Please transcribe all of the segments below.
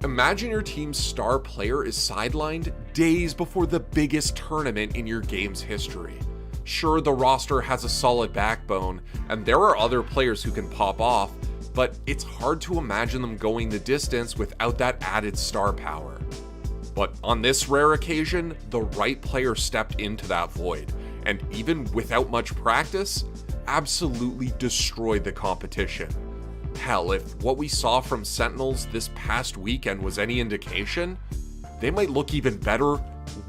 Imagine your team's star player is sidelined days before the biggest tournament in your game's history. Sure, the roster has a solid backbone, and there are other players who can pop off, but it's hard to imagine them going the distance without that added star power. But on this rare occasion, the right player stepped into that void, and even without much practice, absolutely destroyed the competition. Hell, if what we saw from Sentinels this past weekend was any indication, they might look even better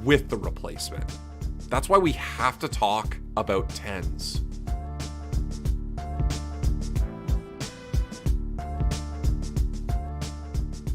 with the replacement. That's why we have to talk about TenZ.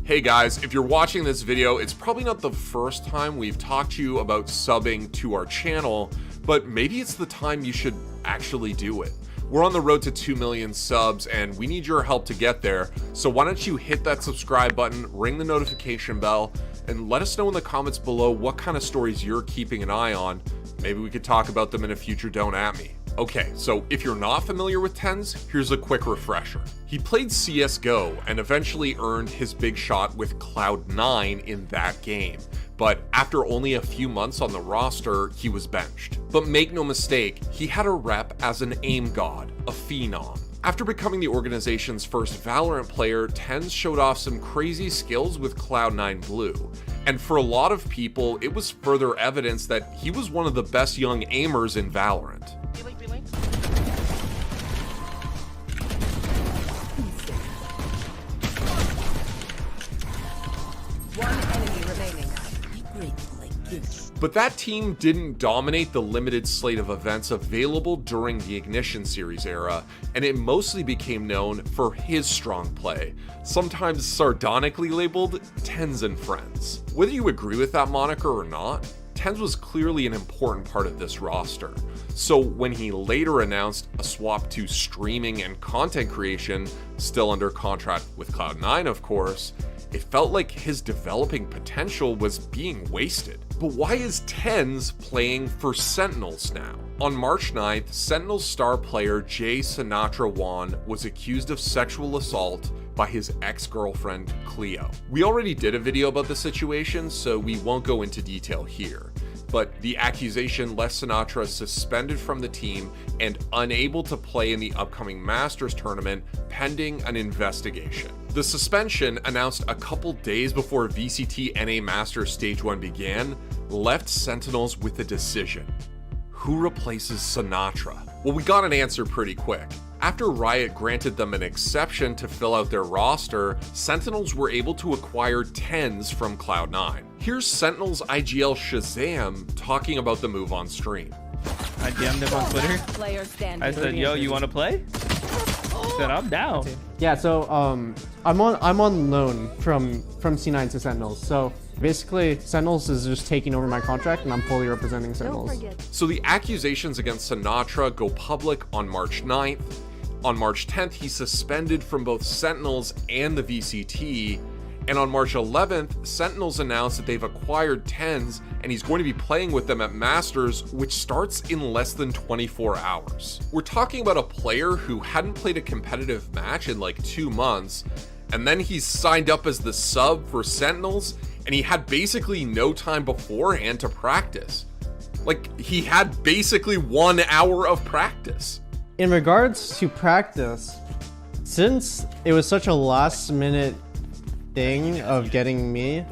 Hey guys, if you're watching this video, it's probably not the first time we've talked to you about subbing to our channel, but maybe it's the time you should actually do it. We're on the road to 2 million subs and we need your help to get there, so why don't you hit that subscribe button, ring the notification bell, and let us know in the comments below what kind of stories you're keeping an eye on. Maybe we could talk about them in a future Don't At Me. Okay, so if you're not familiar with TenZ, here's a quick refresher. He played CSGO and eventually earned his big shot with Cloud9 in that game, but after only a few months on the roster, he was benched. But make no mistake, he had a rep as an aim god, a phenom. After becoming the organization's first Valorant player, TenZ showed off some crazy skills with Cloud9 Blue. And for a lot of people, it was further evidence that he was one of the best young aimers in Valorant. But that team didn't dominate the limited slate of events available during the Ignition Series era, and it mostly became known for his strong play, sometimes sardonically labeled TenZ and Friends. Whether you agree with that moniker or not, TenZ was clearly an important part of this roster. So when he later announced a swap to streaming and content creation, still under contract with Cloud9 of course, it felt like his developing potential was being wasted. But why is TenZ playing for Sentinels now? On March 9th, Sentinels star player Jay Sinatra Wan was accused of sexual assault by his ex-girlfriend Cleo. We already did a video about the situation, so we won't go into detail here. But the accusation left Sinatra suspended from the team and unable to play in the upcoming Masters tournament pending an investigation. The suspension, announced a couple days before VCT NA Masters Stage 1 began, left Sentinels with a decision. Who replaces Sinatra? Well, we got an answer pretty quick. After Riot granted them an exception to fill out their roster, Sentinels were able to acquire TenZ from Cloud9. Here's Sentinels IGL Shazam talking about the move on stream. I DM'd him on Twitter. I said, yo, you want to play? He said, I'm down. Yeah, so I'm on loan from C9 to Sentinels. So basically, Sentinels is just taking over my contract and I'm fully representing Sentinels. So the accusations against Sinatra go public on March 9th. On March 10th, he's suspended from both Sentinels and the VCT. And on March 11th, Sentinels announced that they've acquired TenZ and he's going to be playing with them at Masters, which starts in less than 24 hours. We're talking about a player who hadn't played a competitive match in like 2 months, and then he's signed up as the sub for Sentinels, and he had basically no time beforehand to practice. Like, he had basically 1 hour of practice. In regards to practice, since it was such a last minute thing of getting me,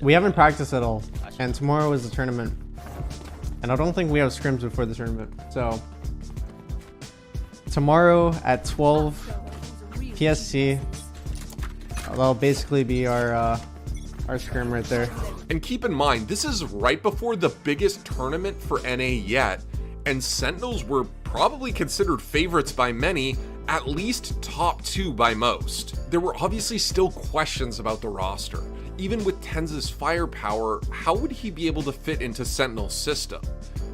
we haven't practiced at all, and tomorrow is the tournament, and I don't think we have scrims before the tournament. So tomorrow at 12 PST, that'll basically be our scrim right there. And keep in mind, this is right before the biggest tournament for NA yet, and Sentinels were probably considered favorites by many, at least top 2 by most. There were obviously still questions about the roster. Even with TenZ's firepower, how would he be able to fit into Sentinel's system?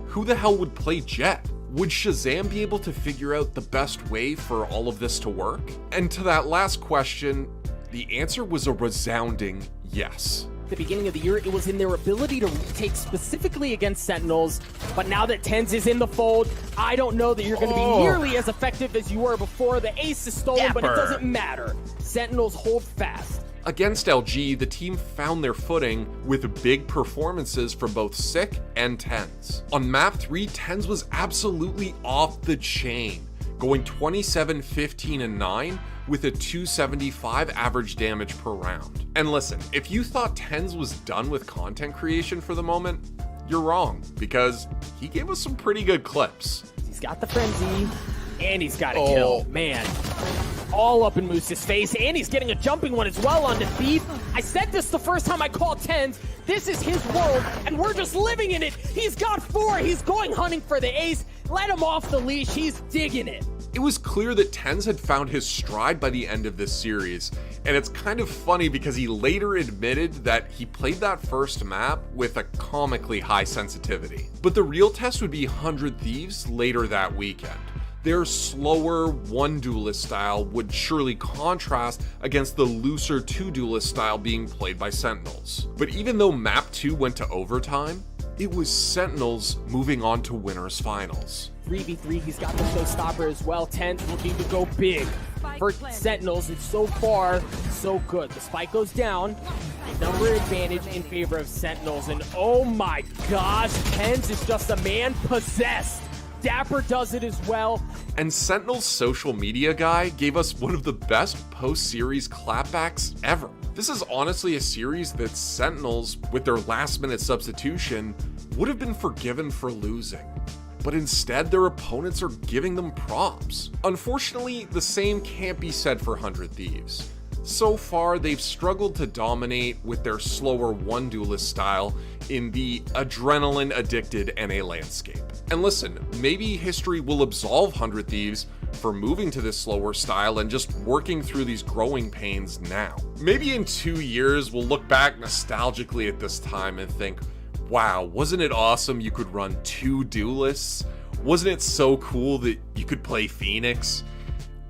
Who the hell would play Jett? Would Shazam be able to figure out the best way for all of this to work? And to that last question, the answer was a resounding yes. At the beginning of the year, it was in their ability to take specifically against Sentinels. But now that TenZ is in the fold, I don't know that you're going to be nearly as effective as you were before. The ace is stolen, but it doesn't matter. Sentinels hold fast. Against LG, the team found their footing with big performances from both Sick and TenZ. On map 3, TenZ was absolutely off the chain, going 27, 15, and 9 with a 275 average damage per round. And listen, if you thought TenZ was done with content creation for the moment, you're wrong, because he gave us some pretty good clips. He's got the frenzy, and he's got a kill. Man, all up in Moose's face, and he's getting a jumping one as well on the beat. I said this the first time I called TenZ. This is his world, and we're just living in it. He's got 4. He's going hunting for the ace. Let him off the leash. He's digging it. It was clear that TenZ had found his stride by the end of this series, and it's kind of funny because he later admitted that he played that first map with a comically high sensitivity. But the real test would be 100 Thieves later that weekend. Their slower one duelist style would surely contrast against the looser two duelist style being played by Sentinels. But even though map 2 went to overtime, it was Sentinels moving on to winners finals. 3v3, he's got the showstopper as well. TenZ looking to go big for Sentinels, and so far, so good. The spike goes down, number advantage in favor of Sentinels, and oh my gosh, TenZ is just a man possessed. Dapper does it as well. And Sentinel's social media guy gave us one of the best post-series clapbacks ever. This is honestly a series that Sentinels, with their last-minute substitution, would have been forgiven for losing. But instead, their opponents are giving them props. Unfortunately, the same can't be said for 100 Thieves. So far, they've struggled to dominate with their slower one duelist style in the adrenaline-addicted NA landscape. And listen, maybe history will absolve 100 Thieves for moving to this slower style and just working through these growing pains now. Maybe in 2 years, we'll look back nostalgically at this time and think, wow, wasn't it awesome you could run 2 duelists? Wasn't it so cool that you could play Phoenix?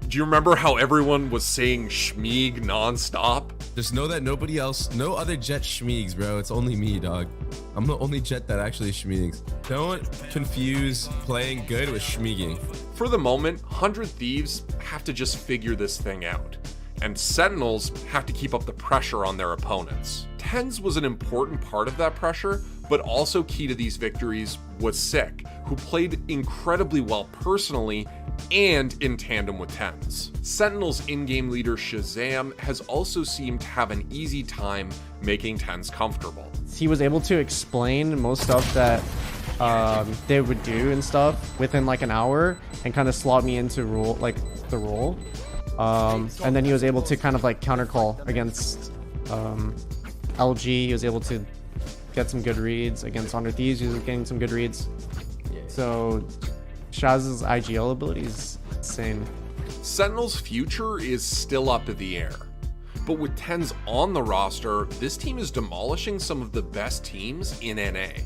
Do you remember how everyone was saying Schmeeg nonstop? Just know that nobody else, no other Jet Schmeegs, bro. It's only me, dog. I'm the only Jet that actually Schmeegs. Don't confuse playing good with Schmeeging. For the moment, 100 Thieves have to just figure this thing out, and Sentinels have to keep up the pressure on their opponents. TenZ was an important part of that pressure, but also key to these victories was Sick, who played incredibly well personally and in tandem with TenZ. Sentinel's in-game leader Shazam has also seemed to have an easy time making TenZ comfortable. He was able to explain most stuff that they would do and stuff within like an hour and kind of slot me into the role. And then he was able to kind of like counter call against LG. He was able to get some good reads against 100 Thieves. He was getting some good reads. So Shaz's IGL ability is insane. Sentinel's future is still up in the air. But with TenZ on the roster, this team is demolishing some of the best teams in NA.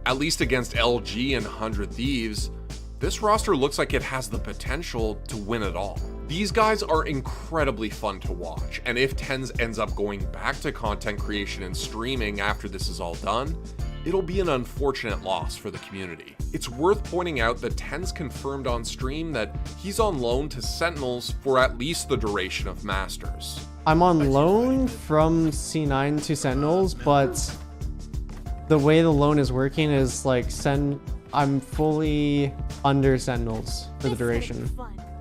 At least against LG and 100 Thieves, this roster looks like it has the potential to win it all. These guys are incredibly fun to watch, and if TenZ ends up going back to content creation and streaming after this is all done, it'll be an unfortunate loss for the community. It's worth pointing out that TenZ confirmed on stream that he's on loan to Sentinels for at least the duration of Masters. I'm on loan from C9 to Sentinels, but the way the loan is working is like I'm fully under Sentinels for the duration.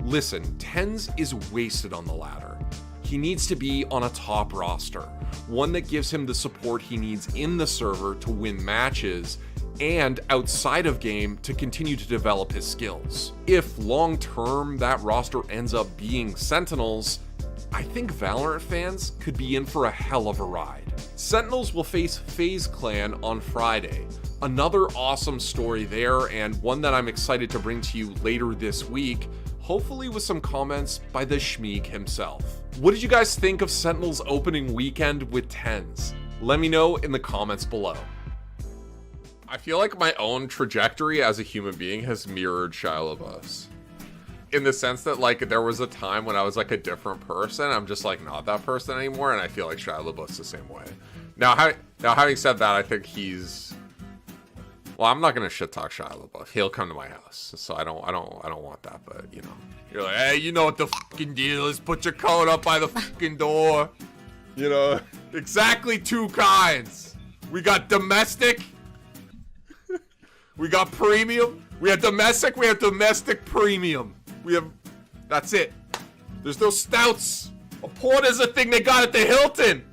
Listen, TenZ is wasted on the ladder. He needs to be on a top roster, one that gives him the support he needs in the server to win matches and outside of game to continue to develop his skills. If long-term that roster ends up being Sentinels, I think Valorant fans could be in for a hell of a ride. Sentinels will face FaZe Clan on Friday. Another awesome story there, and one that I'm excited to bring to you later this week, hopefully with some comments by the Schmeeg himself. What did you guys think of Sentinel's opening weekend with TenZ? Let me know in the comments below. I feel like my own trajectory as a human being has mirrored Shia LaBeouf's. in the sense that, like, there was a time when I was, like, a different person. I'm just, like, not that person anymore, and I feel like Shia LaBeouf's the same way. Now, having said that, I think he's... Well, I'm not gonna shit talk Shia LaBeouf. He'll come to my house, so I don't want that. But you know, you're like, hey, you know what the fucking deal is? Put your coat up by the fucking door. You know, exactly 2 kinds. We got domestic. We got premium. We have domestic. We have domestic premium. We have. That's it. There's no stouts. A porter's a thing they got at the Hilton.